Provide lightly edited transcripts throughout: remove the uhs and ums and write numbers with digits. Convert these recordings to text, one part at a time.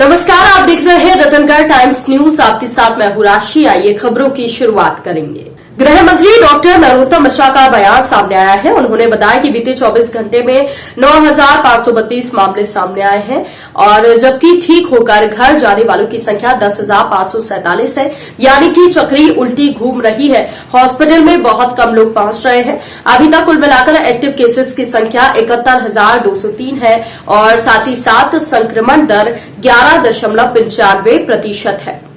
नमस्कार, आप देख रहे हैं रतनगढ़ टाइम्स न्यूज। आपके साथ मैं हूं राशि। आइए खबरों की शुरुआत करेंगे। गृह मंत्री डॉक्टर नरोत्तम मिश्रा का बयान सामने आया है। उन्होंने बताया कि बीते 24 घंटे में 9,532 मामले सामने आए हैं और जबकि ठीक होकर घर जाने वालों की संख्या 10,547 है, यानी कि चक्री उल्टी घूम रही है। हॉस्पिटल में बहुत कम लोग पहुंच रहे हैं। अभी तक कुल मिलाकर एक्टिव केसेस की संख्या 71,203 है और साथ ही साथ संक्रमण दर 11.95% है।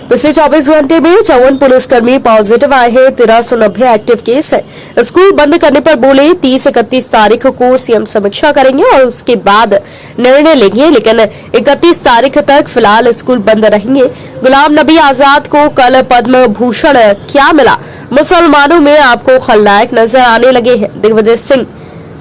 पिछले 24 घंटे में 54 पुलिसकर्मी पॉजिटिव आए हैं। 1390 एक्टिव केस है। स्कूल बंद करने पर बोले 30-31 तारीख को सीएम समीक्षा करेंगे और उसके बाद निर्णय लेंगे, लेकिन 31 तारीख तक फिलहाल स्कूल बंद रहेंगे। गुलाम नबी आजाद को कल पद्म भूषण क्या मिला? मुसलमानों में आपको खलनायक नजर आने लगे हैं। दिग्विजय सिंह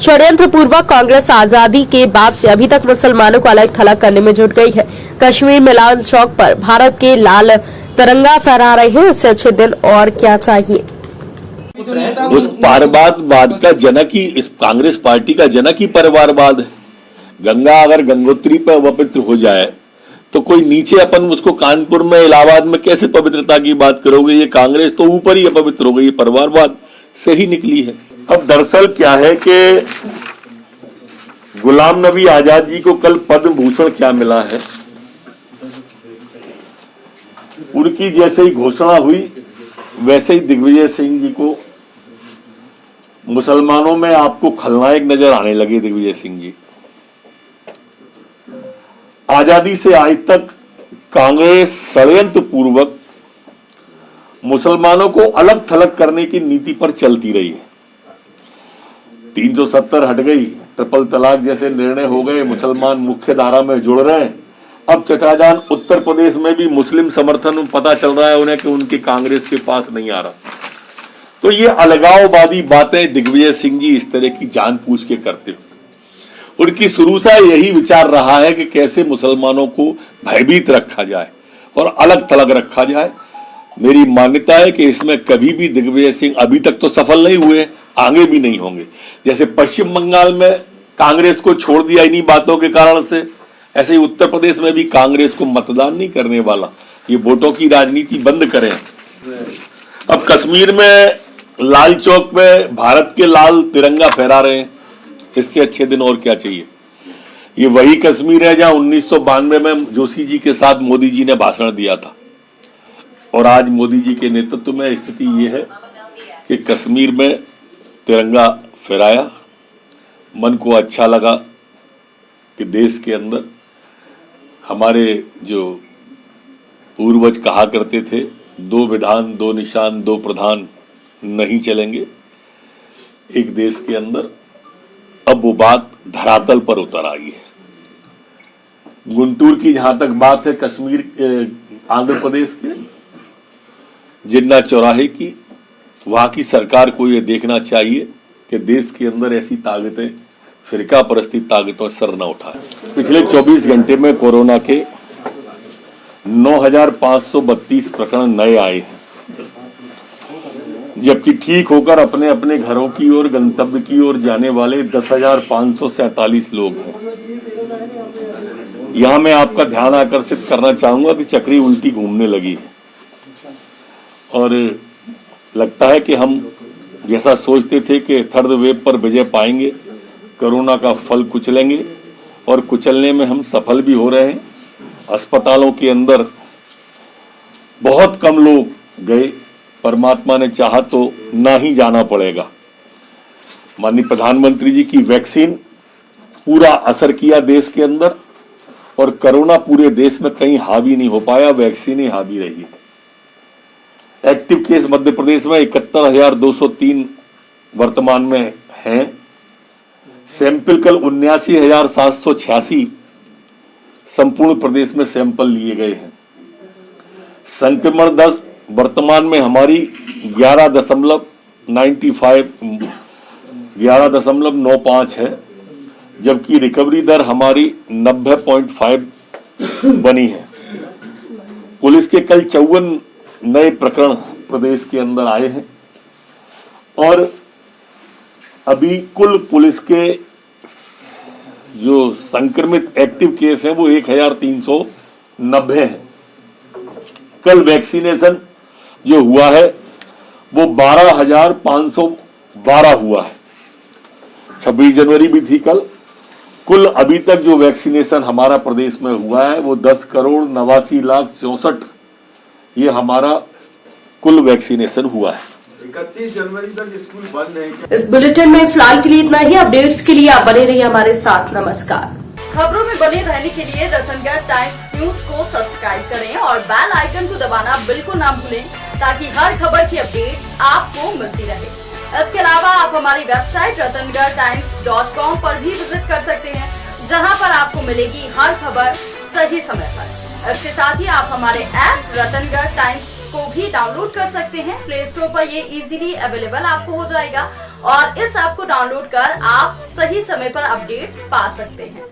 षड्यंत्र पूर्वक कांग्रेस आजादी के बाद से अभी तक मुसलमानों को अलग थलग करने में जुट गई है। कश्मीर में लाल चौक पर भारत के लाल तिरंगा फहरा रहे हैं। इससे अच्छे दिन और क्या चाहिए? उस परिवारवाद का जनक ही इस कांग्रेस पार्टी का जनक ही परिवारवाद है। गंगा अगर गंगोत्री पर पवित्र हो जाए तो कोई नीचे अपन उसको कानपुर में इलाहाबाद में कैसे पवित्रता की बात करोगे? ये कांग्रेस तो ऊपर ही अपवित्र हो गई, ये परिवारवाद से ही निकली है। अब दरअसल क्या है कि गुलाम नबी आजाद जी को कल पद्म भूषण क्या मिला है, उनकी जैसे ही घोषणा हुई वैसे ही दिग्विजय सिंह जी को मुसलमानों में आपको खलनायक नजर आने लगे। दिग्विजय सिंह जी आजादी से आज तक कांग्रेस षड्यंत्र पूर्वक मुसलमानों को अलग थलग करने की नीति पर चलती रही है। 370 हट गई, ट्रिपल तलाक जैसे निर्णय हो गए, मुसलमान मुख्य धारा में जुड़ रहे हैं। अब चचाजान उत्तर प्रदेश में भी मुस्लिम समर्थन पता चल रहा है उन्हें कि उनके कांग्रेस के पास नहीं आ रहा। तो ये अलगाववादी बातें दिग्विजय सिंह जी इस तरह की जानबूझ के करते हो। उनकी शुरू से यही विचार रहा है कि कैसे मुसलमानों को भयभीत रखा जाए और अलग थलग रखा जाए। मेरी मान्यता है कि इसमें कभी भी दिग्विजय सिंह अभी तक तो सफल नहीं हुए, आगे भी नहीं होंगे। जैसे पश्चिम बंगाल में कांग्रेस को छोड़ दिया इन्हीं बातों के कारण से, ऐसे ही उत्तर प्रदेश में भी कांग्रेस को मतदान नहीं करने वाला। ये वोटों की राजनीति बंद करें। अब कश्मीर में लाल चौक में भारत के लाल तिरंगा फहरा रहे हैं। इससे अच्छे दिन और क्या चाहिए? ये वही कश्मीर है जहां 1992 में जोशी जी के साथ मोदी जी ने भाषण दिया था और आज मोदी जी के नेतृत्व में स्थिति ये है कि कश्मीर में तिरंगा फहराया। मन को अच्छा लगा कि देश के अंदर हमारे जो पूर्वज कहा करते थे, 2 विधान 2 निशान 2 प्रधान नहीं चलेंगे एक देश के अंदर, अब वो बात धरातल पर उतर आई है। गुंटूर की जहां तक बात है, कश्मीर आंध्र प्रदेश के जिन्ना चौराहे की, वहां की सरकार को यह देखना चाहिए कि देश के अंदर ऐसी ताकतें, फिरका परस्ती ताकतों सर न उठाए। पिछले 24 घंटे में कोरोना के 9,532 प्रकरण नए आए हैं, जबकि ठीक होकर अपने अपने घरों की ओर गंतव्य की ओर जाने वाले 10,547 लोग हैं। यहां मैं आपका ध्यान आकर्षित करना चाहूंगा कि चक्री उल्टी घूमने लगी है और लगता है कि हम जैसा सोचते थे कि थर्ड वेव पर विजय पाएंगे, कोरोना का फल कुचलेंगे, और कुचलने में हम सफल भी हो रहे हैं। अस्पतालों के अंदर बहुत कम लोग गए, परमात्मा ने चाहा तो ना ही जाना पड़ेगा। माननीय प्रधानमंत्री जी की वैक्सीन पूरा असर किया देश के अंदर और कोरोना पूरे देश में कहीं हावी नहीं हो पाया, वैक्सीन ही हावी रही। एक्टिव केस मध्य प्रदेश में 71,203 वर्तमान में हैं। सैंपल कल 79,786 संपूर्ण प्रदेश में सैंपल लिए गए हैं। संक्रमण दर वर्तमान में हमारी 11.95 है, जबकि रिकवरी दर हमारी 90.5 बनी है। पुलिस के कल 54 नए प्रकरण प्रदेश के अंदर आए हैं और अभी कुल पुलिस के जो संक्रमित एक्टिव केस हैं वो 1,300 90 हैं। कल वैक्सीनेशन जो हुआ है वो 12,512 हुआ है। 26 जनवरी भी थी कल। कुल अभी तक जो वैक्सीनेशन हमारा प्रदेश में हुआ है वो 10,89,64,000 ये हमारा कुल वैक्सीनेशन हुआ है। 31 जनवरी तक स्कूल बंद है। इस बुलेटिन में फिलहाल के लिए इतना ही। अपडेट्स के लिए आप बने रहिए हमारे साथ। नमस्कार। खबरों में बने रहने के लिए रतनगढ़ टाइम्स न्यूज को सब्सक्राइब करें और बेल आइकन को दबाना बिल्कुल ना भूलें ताकि हर खबर की अपडेट आपको मिलती रहे। इसके अलावा आप हमारी वेबसाइट ratanghartimes.com पर भी विजिट कर सकते हैं, जहां पर आपको मिलेगी हर खबर सही समय पर। इसके साथ ही आप हमारे ऐप रतनगढ़ टाइम्स को भी डाउनलोड कर सकते हैं। प्ले स्टोर पर ये इजीली अवेलेबल आपको हो जाएगा और इस ऐप को डाउनलोड कर आप सही समय पर अपडेट्स पा सकते हैं।